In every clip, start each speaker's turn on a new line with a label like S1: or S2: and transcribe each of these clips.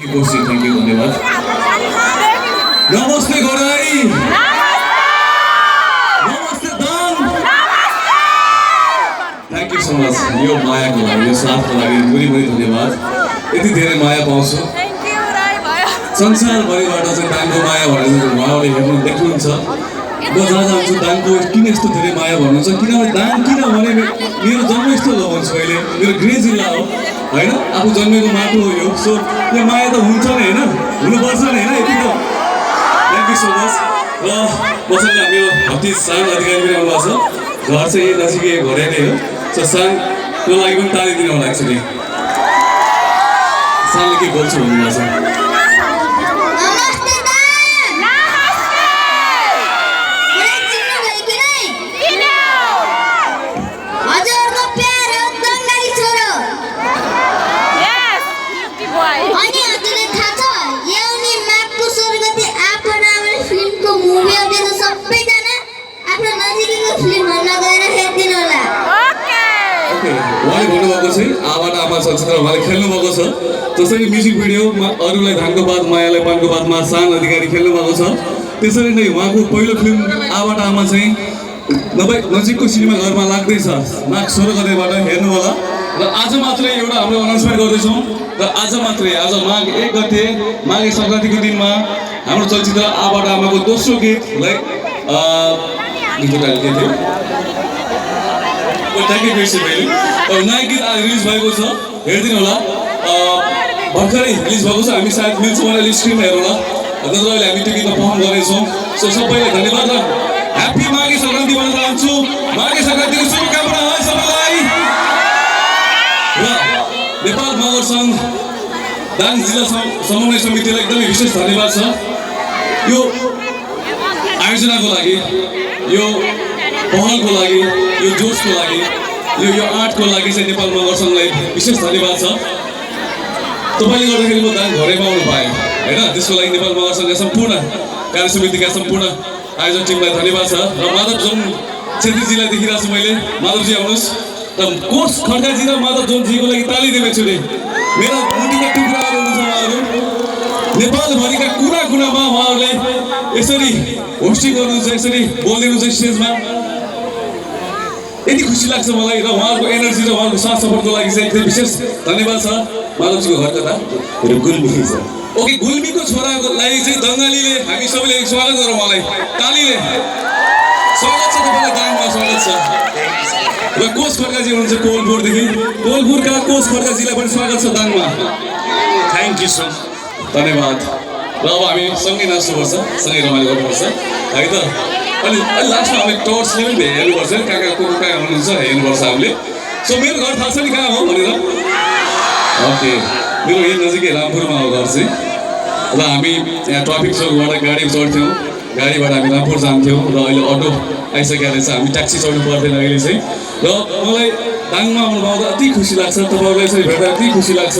S1: Koshi thank you धन्यवाद नमस्ते गराई नमस्ते दान थैंक यू सो मच यो मायाको लागि यो साथको लागि भुरी धन्यवाद यति धेरै माया पाउँछु संसारभरिबाट चाहिँ दानको माया भनेर उहाँले हेर्नु देख्नुहुन्छ म जहाँ जान्छु दानको किन यस्तो धेरै माया भन्नुहुन्छ किनभने दान किनभने मेरो जन्मस्थल हो भन्छु अहिले मेरो गृह जिल्ला हो होइन आफू जन्मेको माटो हो यो सो यो माया त हुन्छ नै होइन हुनुपर्छ नै होइन यति त थ्याङ्क यू सो मच र मसँग मेरो भक्ति साङ अधिकारी पनि आउनुभएको छ घर चाहिँ यही नजिकै घरै नै हो सो साङको लागि पनि ताली दिनु होला एक्चुली साङले के बोल्छु भन्नुभएको छ उहाँले भन्नुभएको चाहिँ आबाट आमा चलचित्र उहाँले खेल्नुभएको छ जसरी म्युजिक भिडियोमा अरूलाई धानको बात मायालाई पानको बातमा साङ अधिकारी खेल्नुभएको छ त्यसरी नै उहाँको पहिलो फिल्म आबाट आमा चाहिँ नजिकको सिनेमा घरमा लाग्दैछ माघ 16 गतेबाट हेर्नु होला र आज मात्रै एउटा हाम्रो अनाउन्समेन्ट गर्दैछौँ र आज मात्रै आज माघ 1 गते माघे सङ्क्रान्तिको दिनमा हाम्रो चलचित्र आबाट आमाको दोस्रो गीतलाई नयाँ गीत रिलिज भएको छ हेरिदिनु होला भर्खरै रिलिज भएको छ हामी सायद मिल्छौँ भने स्क्रिनमा हेरौँ होला नत्र अहिले हामी त्यो गीतमा पर्फर्म गर्नेछौँ सो सबैलाई धन्यवाद र ह्याप्पी माघे सङ्क्रान्ति भन्न चाहन्छु माघे सङ्क्रान्तिको शुभकामना है सबैलाई र नेपाल मगर सङ्घ दाङ जिल्ला समन्वय समितिलाई एकदमै विशेष धन्यवाद छ यो आयोजनाको लागि यो पहलको लागि यो जोसको लागि यो आर्टको लागि चाहिँ नेपाल मगर सङ्घलाई विशेष धन्यवाद छ तपाईँले गर्दाखेरि म दाङ घरैमा आउनु पाएँ होइन त्यसको लागि नेपाल मगर सङ्घका सम्पूर्ण कार्य समितिका सम्पूर्ण आयोजन टिमलाई धन्यवाद छ र माधव जोन छेत्रीजीलाई देखिरहेको छु मैले माधवजी आउनुहोस् र कोष खड्काजी र माधव जोनजीको लागि ताली दिनेछु नि मेरो मुटुका टुक्राहरू हुनुहुन्छ उहाँहरू नेपालभरिका कुना कुनामा उहाँहरूले यसरी होस्टिङ गर्नुहुन्छ यसरी बोलिदिनुहुन्छ स्टेजमा यति खुसी लाग्छ मलाई र उहाँहरूको एनर्जी र उहाँहरूको साथ सपोर्टको लागि चाहिँ एकदम विशेष धन्यवाद छ माधवजीको घर कता गुल्मी छ ओके गुल्मीको छोराको लागि चाहिँ दङ्गालीले हामी सबैले स्वागत गरौँ उहाँलाई तालीले स्वागत छ तपाईँलाई दाङमा स्वागत छ र कोष खड्काजी हुनुहुन्छ कोलपुरदेखि कोलपुरका कोष खड्काजीलाई पनि स्वागत छ दाङमा थ्याङ्क यू सो धन्यवाद र अब हामी सँगै नाच्नुपर्छ सँगै रमाइलो गर्नुपर्छ है त अनि लास्टमा हामी टर्चले पनि हेर्नुपर्छ कहाँ को कहाँ हुनुहुन्छ हेर्नुपर्छ हामीले सो मेरो घर थाहा छ नि कहाँ हो भनेर ओके मेरो यही नजिकै रामपुरमा हो घर चाहिँ र हामी यहाँ ट्राफिक चौकबाट गाडी चढ्थ्यौँ गाडीबाट हामी रामपुर जान्थ्यौँ र अहिले अटो आइसकेको रहेछ हामी ट्याक्सी चढ्नु पर्दैन अहिले चाहिँ र मलाई दाङमा आउनु पाउँदा अति खुसी लाग्छ तपाईँहरूलाई चाहिँ भेट्दा अति खुसी लाग्छ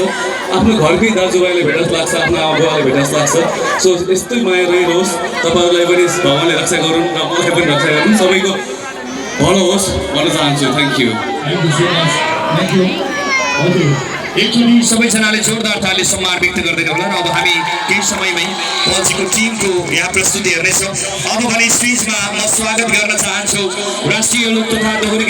S1: आफ्नो घरकै दाजुभाइले भेट्दा लाग्छ आफ्नो आमा बुवाले भेट्दा लाग्छ सो यस्तै माया रहिरहोस् तपाईँहरूलाई पनि भगवान्ले रक्षा गरून् र मलाई पनि रक्षा गरून् सबैको भलो होस् भन्न चाहन्छु थ्याङ्क यू
S2: एकचोटि सबैजनाले जोरदार ताली सम्मान व्यक्त गर्दै होला र अब हामी केही समयमै पछिको टिमको यहाँ प्रस्तुति हेर्नेछौँ अब भने स्टेजमा म स्वागत गर्न चाहन्छु राष्ट्रिय लोक तथा दोहोरी